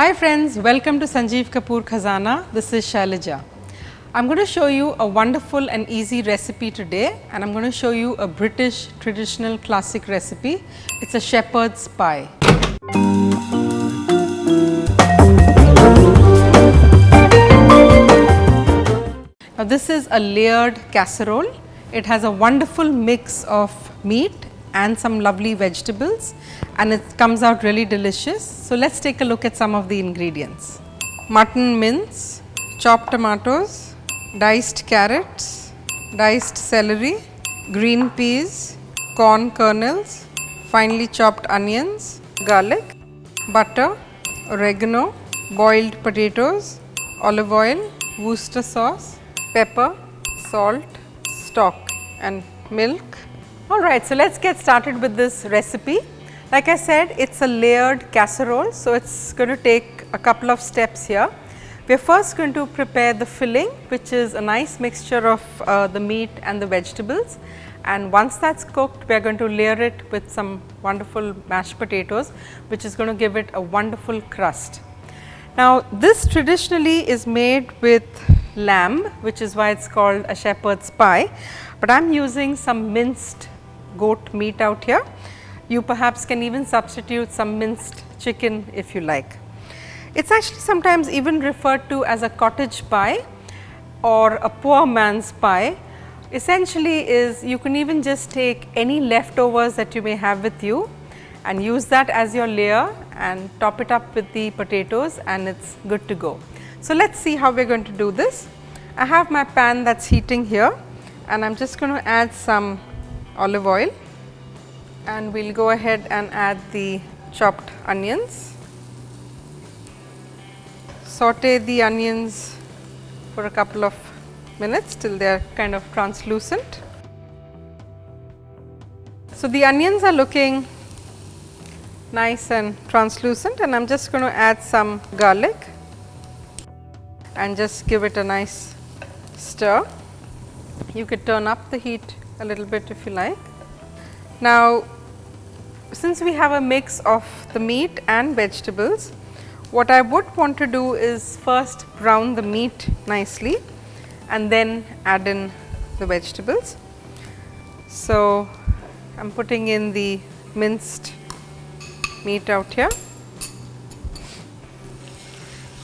Hi friends, welcome to Sanjeev Kapoor Khazana. This is Shailaja. I am going to show you a wonderful and easy recipe today, and I am going to show you a British traditional classic recipe. It is a shepherd's pie. Now this is a layered casserole. It has a wonderful mix of meat and some lovely vegetables, and it comes out really delicious. So let us take a look at some of the ingredients. Mutton mince, chopped tomatoes, diced carrots, diced celery, green peas, corn kernels, finely chopped onions, garlic, butter, oregano, boiled potatoes, olive oil, Worcestershire sauce, pepper, salt, stock and milk. Alright, so let us get started with this recipe. Like I said, it is a layered casserole, so it is going to take a couple of steps here. We are first going to prepare the filling, which is a nice mixture of the meat and the vegetables, and once that is cooked, we are going to layer it with some wonderful mashed potatoes, which is going to give it a wonderful crust. Now this traditionally is made with lamb, which is why it is called a shepherd's pie, but I am using some minced goat meat out here. You perhaps can even substitute some minced chicken if you like. It is actually sometimes even referred to as a cottage pie or a poor man's pie. Essentially is you can even just take any leftovers that you may have with you and use that as your layer and top it up with the potatoes, and it is good to go. So let us see how we are going to do this. I have my pan that is heating here, and I am just going to add some olive oil, and we will go ahead and add the chopped onions. Sauté the onions for a couple of minutes till they are kind of translucent. So the onions are looking nice and translucent, and I am just going to add some garlic and just give it a nice stir. You could turn up the heat a little bit if you like. Now since we have a mix of the meat and vegetables, what I would want to do is first brown the meat nicely and then add in the vegetables. So I am putting in the minced meat out here.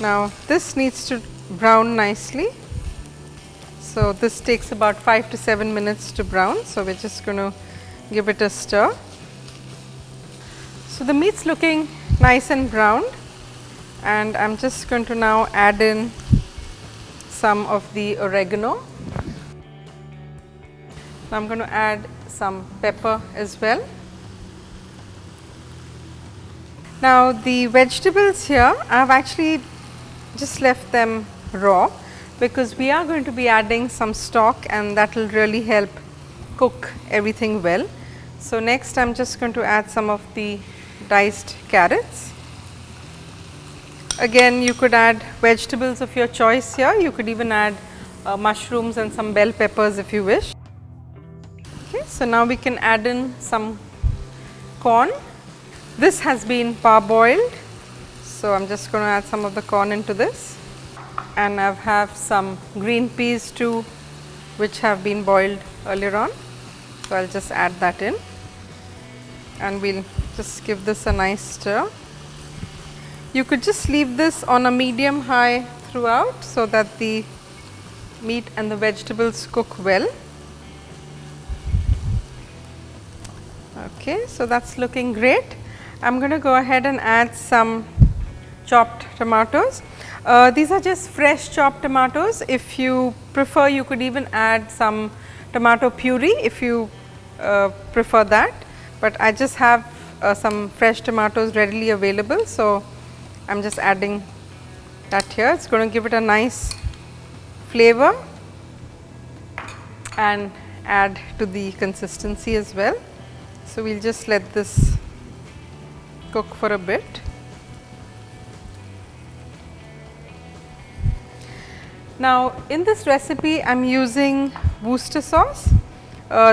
Now this needs to brown nicely. So this takes about 5 to 7 minutes to brown. So we are just going to give it a stir. So the meat is looking nice and browned, and I am just going to now add in some of the oregano. Now I am going to add some pepper as well. Now the vegetables here, I have actually just left them raw, because we are going to be adding some stock, and that will really help cook everything well. So next I am just going to add some of the diced carrots. Again, you could add vegetables of your choice here. You could even add mushrooms and some bell peppers if you wish. Okay, so now we can add in some corn. This has been parboiled, so I am just going to add some of the corn into this. And I have some green peas too, which have been boiled earlier on. So I will just add that in, and we will just give this a nice stir. You could just leave this on a medium high throughout, so that the meat and the vegetables cook well. Okay, so that is looking great. I am going to go ahead and add some chopped tomatoes. These are just fresh chopped tomatoes. If you prefer, you could even add some tomato puree if you prefer that, but I just have some fresh tomatoes readily available. So I am just adding that here. It is going to give it a nice flavor and add to the consistency as well. So we will just let this cook for a bit. Now in this recipe I am using Worcestershire sauce.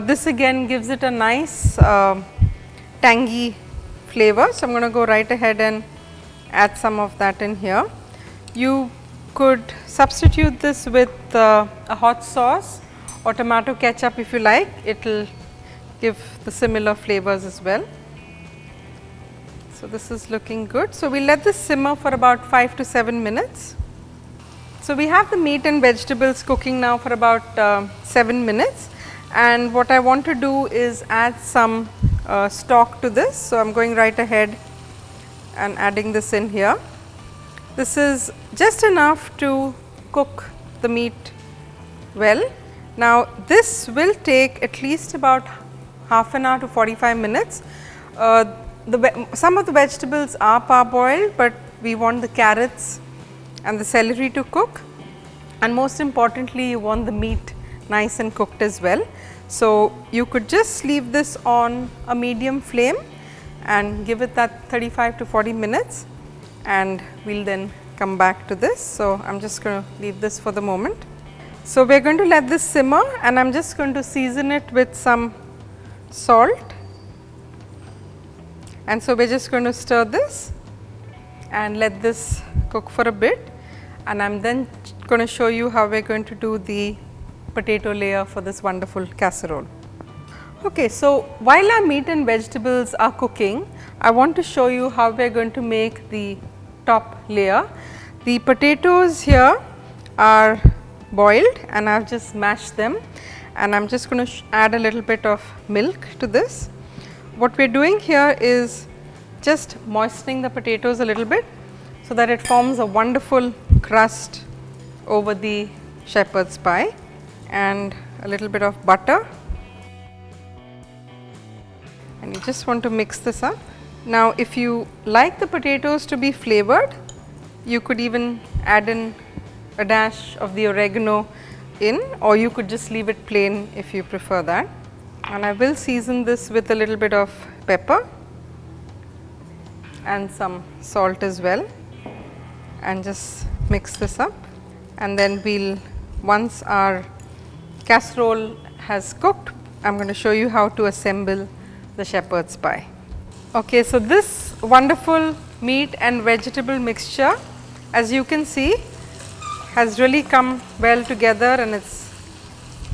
This again gives it a nice tangy flavor. So I am going to go right ahead and add some of that in here. You could substitute this with a hot sauce or tomato ketchup if you like, it will give the similar flavors as well. So, this is looking good. So, we will let this simmer for about 5 to 7 minutes. So, we have the meat and vegetables cooking now for about 7 minutes, and what I want to do is add some stock to this. So, I am going right ahead and adding this in here. This is just enough to cook the meat well. Now, this will take at least about half an hour to 45 minutes. Some of the vegetables are parboiled, but we want the carrots and the celery to cook, and most importantly you want the meat nice and cooked as well. So, you could just leave this on a medium flame and give it that 35 to 40 minutes, and we will then come back to this. So, I am just going to leave this for the moment. So, we are going to let this simmer, and I am just going to season it with some salt. And so, we are just going to stir this and let this cook for a bit, and I am then going to show you how we are going to do the potato layer for this wonderful casserole. Okay, so, while our meat and vegetables are cooking, I want to show you how we are going to make the top layer. The potatoes here are boiled, and I have just mashed them, and I am just going to add a little bit of milk to this. What we are doing here is just moistening the potatoes a little bit, so that it forms a wonderful crust over the shepherd's pie, and a little bit of butter, and you just want to mix this up. Now, if you like the potatoes to be flavored, you could even add in a dash of the oregano in, or you could just leave it plain if you prefer that. And I will season this with a little bit of pepper and some salt as well, and just mix this up, and then we'll, once our casserole has cooked, I am going to show you how to assemble the shepherd's pie. Okay, so this wonderful meat and vegetable mixture, as you can see, has really come well together, and it's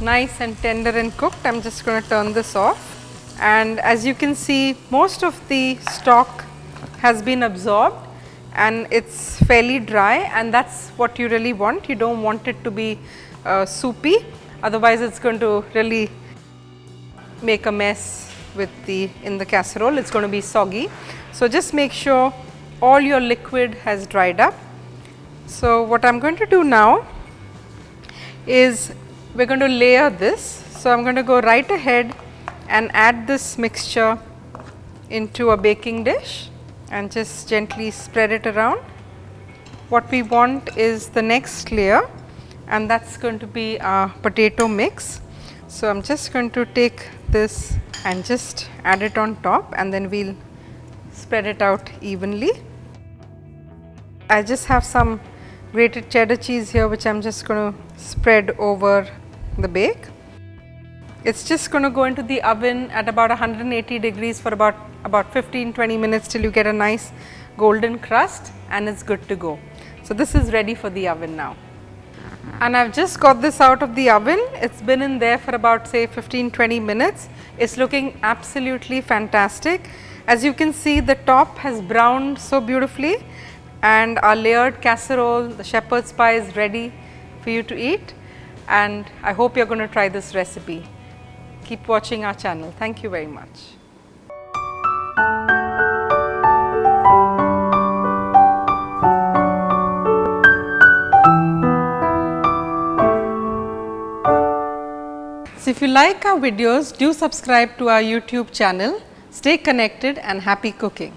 nice and tender and cooked. I am just going to turn this off, and as you can see, most of the stock has been absorbed and it's fairly dry, and that's what you really want. You don't want it to be soupy, otherwise it's going to really make a mess with in the casserole. It's going to be soggy. So, just make sure all your liquid has dried up. So, what I'm going to do now is we are going to layer this. So, I am going to go right ahead and add this mixture into a baking dish and just gently spread it around. What we want is the next layer, and that is going to be our potato mix. So, I am just going to take this and just add it on top, and then we will spread it out evenly. I just have some grated cheddar cheese here, which I am just going to spread over the bake. It's just going to go into the oven at about 180 degrees for about 15-20 minutes till you get a nice golden crust, and it's good to go. So, this is ready for the oven now. And I've just got this out of the oven. It's been in there for about say 15-20 minutes. It's looking absolutely fantastic. As you can see, the top has browned so beautifully, and our layered casserole, the shepherd's pie, is ready for you to eat, and I hope you're going to try this recipe. Keep watching our channel. Thank you very much. So, if you like our videos, do subscribe to our YouTube channel. Stay connected and happy cooking.